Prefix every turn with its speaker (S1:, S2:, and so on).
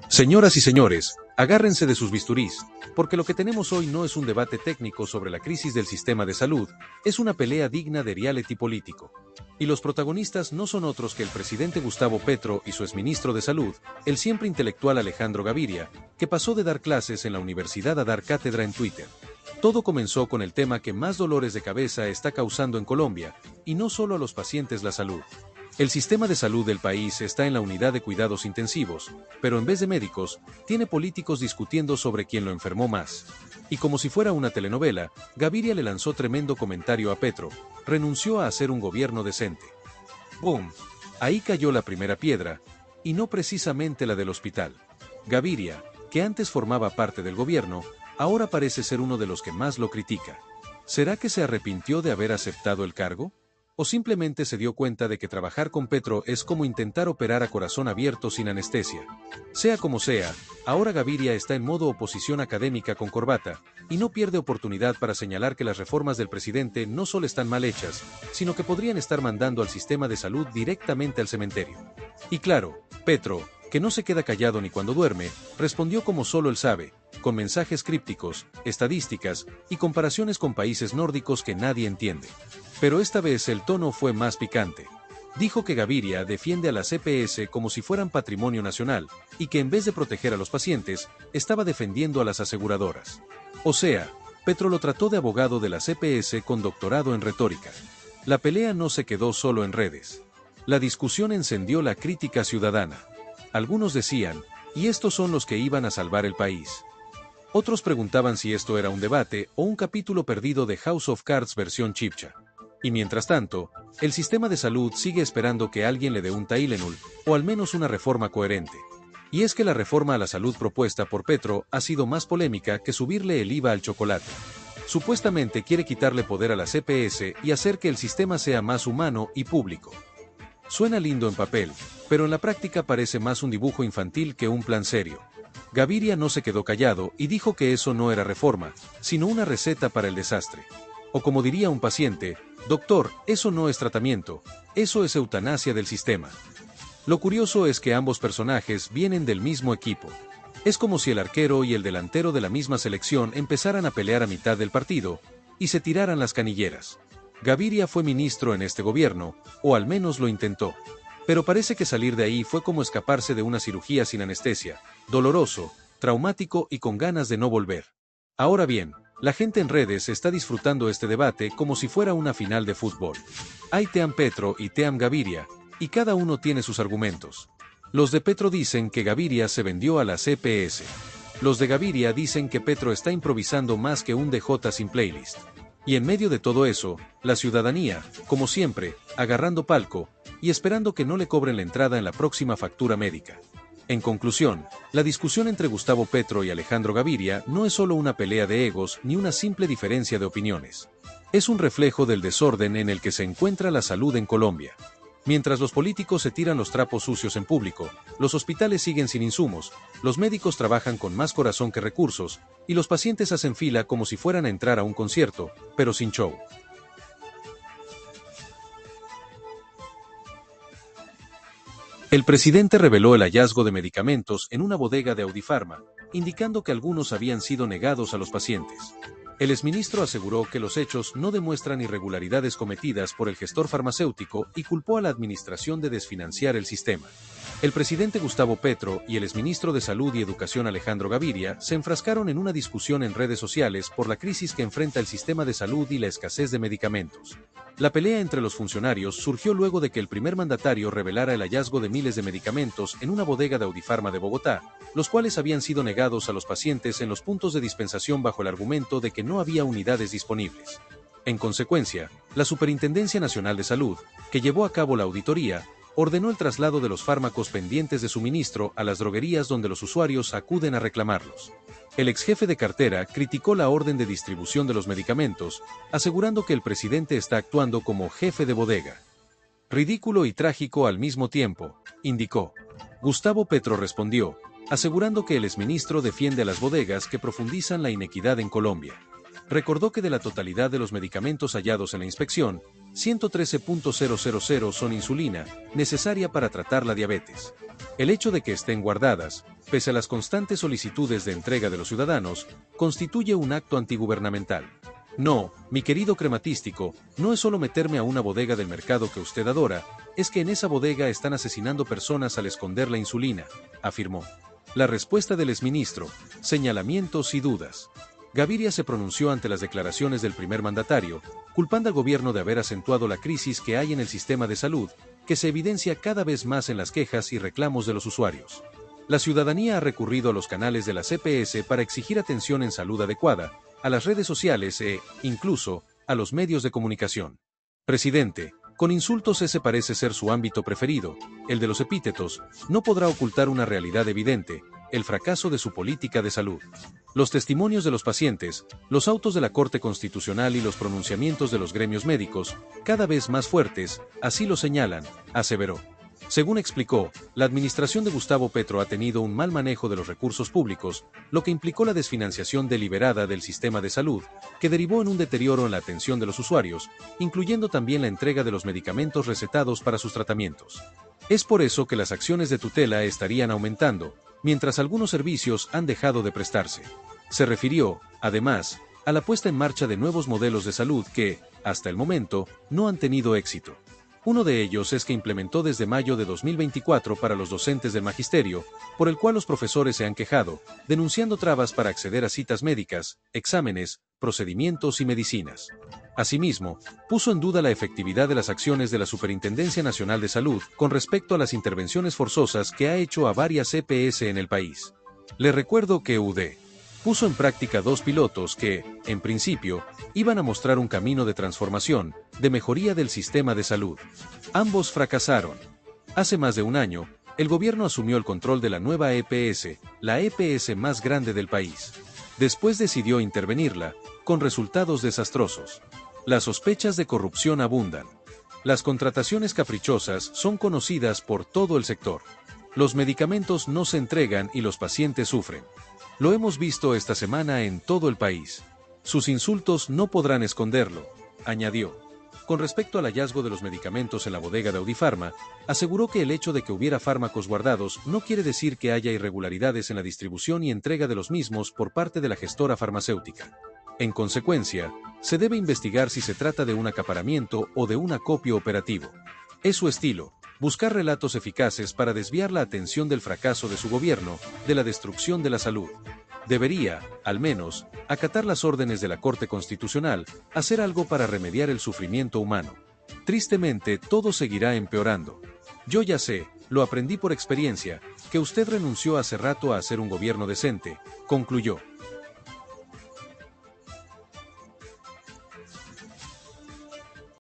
S1: Señoras y señores, agárrense de sus bisturís, porque lo que tenemos hoy no es un debate técnico sobre la crisis del sistema de salud, es una pelea digna de reality político. Y los protagonistas no son otros que el presidente Gustavo Petro y su exministro de Salud, el siempre intelectual Alejandro Gaviria, que pasó de dar clases en la universidad a dar cátedra en Twitter. Todo comenzó con el tema que más dolores de cabeza está causando en Colombia, y no solo a los pacientes la salud. El sistema de salud del país está en la unidad de cuidados intensivos, pero en vez de médicos, tiene políticos discutiendo sobre quién lo enfermó más. Y como si fuera una telenovela, Gaviria le lanzó tremendo comentario a Petro, renunció a hacer un gobierno decente. ¡Boom! Ahí cayó la primera piedra, y no precisamente la del hospital. Gaviria, que antes formaba parte del gobierno, ahora parece ser uno de los que más lo critica. ¿Será que se arrepintió de haber aceptado el cargo? ¿O simplemente se dio cuenta de que trabajar con Petro es como intentar operar a corazón abierto sin anestesia? Sea como sea, ahora Gaviria está en modo oposición académica con corbata, y no pierde oportunidad para señalar que las reformas del presidente no solo están mal hechas, sino que podrían estar mandando al sistema de salud directamente al cementerio. Y claro, Petro, que no se queda callado ni cuando duerme, respondió como solo él sabe, con mensajes crípticos, estadísticas y comparaciones con países nórdicos que nadie entiende. Pero esta vez el tono fue más picante. Dijo que Gaviria defiende a las EPS como si fueran patrimonio nacional, y que en vez de proteger a los pacientes, estaba defendiendo a las aseguradoras. O sea, Petro lo trató de abogado de las EPS con doctorado en retórica. La pelea no se quedó solo en redes. La discusión encendió la crítica ciudadana. Algunos decían, ¿y estos son los que iban a salvar el país? Otros preguntaban si esto era un debate o un capítulo perdido de House of Cards versión Chibcha. Y mientras tanto, el sistema de salud sigue esperando que alguien le dé un Tylenol, o al menos una reforma coherente. Y es que la reforma a la salud propuesta por Petro ha sido más polémica que subirle el IVA al chocolate. Supuestamente quiere quitarle poder a las EPS y hacer que el sistema sea más humano y público. Suena lindo en papel, pero en la práctica parece más un dibujo infantil que un plan serio. Gaviria no se quedó callado y dijo que eso no era reforma, sino una receta para el desastre. O como diría un paciente, doctor, eso no es tratamiento, eso es eutanasia del sistema. Lo curioso es que ambos personajes vienen del mismo equipo. Es como si el arquero y el delantero de la misma selección empezaran a pelear a mitad del partido, y se tiraran las canilleras. Gaviria fue ministro en este gobierno, o al menos lo intentó. Pero parece que salir de ahí fue como escaparse de una cirugía sin anestesia, doloroso, traumático y con ganas de no volver. Ahora bien, la gente en redes está disfrutando este debate como si fuera una final de fútbol. Hay Team Petro y Team Gaviria, y cada uno tiene sus argumentos. Los de Petro dicen que Gaviria se vendió a la CPS. Los de Gaviria dicen que Petro está improvisando más que un DJ sin playlist. Y en medio de todo eso, la ciudadanía, como siempre, agarrando palco, y esperando que no le cobren la entrada en la próxima factura médica. En conclusión, la discusión entre Gustavo Petro y Alejandro Gaviria no es solo una pelea de egos ni una simple diferencia de opiniones. Es un reflejo del desorden en el que se encuentra la salud en Colombia. Mientras los políticos se tiran los trapos sucios en público, los hospitales siguen sin insumos, los médicos trabajan con más corazón que recursos, y los pacientes hacen fila como si fueran a entrar a un concierto, pero sin show. El presidente reveló el hallazgo de medicamentos en una bodega de Audipharma, indicando que algunos habían sido negados a los pacientes. El exministro aseguró que los hechos no demuestran irregularidades cometidas por el gestor farmacéutico y culpó a la administración de desfinanciar el sistema. El presidente Gustavo Petro y el exministro de Salud y Educación Alejandro Gaviria se enfrascaron en una discusión en redes sociales por la crisis que enfrenta el sistema de salud y la escasez de medicamentos. La pelea entre los funcionarios surgió luego de que el primer mandatario revelara el hallazgo de miles de medicamentos en una bodega de Audipharma de Bogotá, los cuales habían sido negados a los pacientes en los puntos de dispensación bajo el argumento de que no había unidades disponibles. En consecuencia, la Superintendencia Nacional de Salud, que llevó a cabo la auditoría, ordenó el traslado de los fármacos pendientes de suministro a las droguerías donde los usuarios acuden a reclamarlos. El exjefe de cartera criticó la orden de distribución de los medicamentos, asegurando que el presidente está actuando como jefe de bodega. Ridículo y trágico al mismo tiempo, indicó. Gustavo Petro respondió, asegurando que el exministro defiende a las bodegas que profundizan la inequidad en Colombia. Recordó que de la totalidad de los medicamentos hallados en la inspección, 113.000 son insulina, necesaria para tratar la diabetes. El hecho de que estén guardadas, pese a las constantes solicitudes de entrega de los ciudadanos, constituye un acto antigubernamental. No, mi querido crematístico, no es solo meterme a una bodega del mercado que usted adora, es que en esa bodega están asesinando personas al esconder la insulina, afirmó. La respuesta del exministro, señalamientos y dudas. Gaviria se pronunció ante las declaraciones del primer mandatario, culpando al gobierno de haber acentuado la crisis que hay en el sistema de salud, que se evidencia cada vez más en las quejas y reclamos de los usuarios. La ciudadanía ha recurrido a los canales de la CPS para exigir atención en salud adecuada, a las redes sociales e, incluso, a los medios de comunicación. Presidente, con insultos ese parece ser su ámbito preferido, el de los epítetos, no podrá ocultar una realidad evidente, el fracaso de su política de salud. Los testimonios de los pacientes, los autos de la Corte Constitucional y los pronunciamientos de los gremios médicos, cada vez más fuertes, así lo señalan, aseveró. Según explicó, la administración de Gustavo Petro ha tenido un mal manejo de los recursos públicos, lo que implicó la desfinanciación deliberada del sistema de salud, que derivó en un deterioro en la atención de los usuarios, incluyendo también la entrega de los medicamentos recetados para sus tratamientos. Es por eso que las acciones de tutela estarían aumentando, mientras algunos servicios han dejado de prestarse. Se refirió, además, a la puesta en marcha de nuevos modelos de salud que, hasta el momento, no han tenido éxito. Uno de ellos es que implementó desde mayo de 2024 para los docentes del magisterio, por el cual los profesores se han quejado, denunciando trabas para acceder a citas médicas, exámenes, procedimientos y medicinas. Asimismo, puso en duda la efectividad de las acciones de la Superintendencia Nacional de Salud con respecto a las intervenciones forzosas que ha hecho a varias CPS en el país. Le recuerdo que UD puso en práctica 2 pilotos que, en principio, iban a mostrar un camino de transformación, de mejoría del sistema de salud. Ambos fracasaron. Hace más de un año, el gobierno asumió el control de la nueva EPS, la EPS más grande del país. Después decidió intervenirla, con resultados desastrosos. Las sospechas de corrupción abundan. Las contrataciones caprichosas son conocidas por todo el sector. Los medicamentos no se entregan y los pacientes sufren. Lo hemos visto esta semana en todo el país. Sus insultos no podrán esconderlo, añadió. Con respecto al hallazgo de los medicamentos en la bodega de Audifarma, aseguró que el hecho de que hubiera fármacos guardados no quiere decir que haya irregularidades en la distribución y entrega de los mismos por parte de la gestora farmacéutica. En consecuencia, se debe investigar si se trata de un acaparamiento o de un acopio operativo. Es su estilo, buscar relatos eficaces para desviar la atención del fracaso de su gobierno, de la destrucción de la salud. Debería, al menos, acatar las órdenes de la Corte Constitucional, hacer algo para remediar el sufrimiento humano. Tristemente, todo seguirá empeorando. Yo ya sé, lo aprendí por experiencia, que usted renunció hace rato a hacer un gobierno decente, concluyó.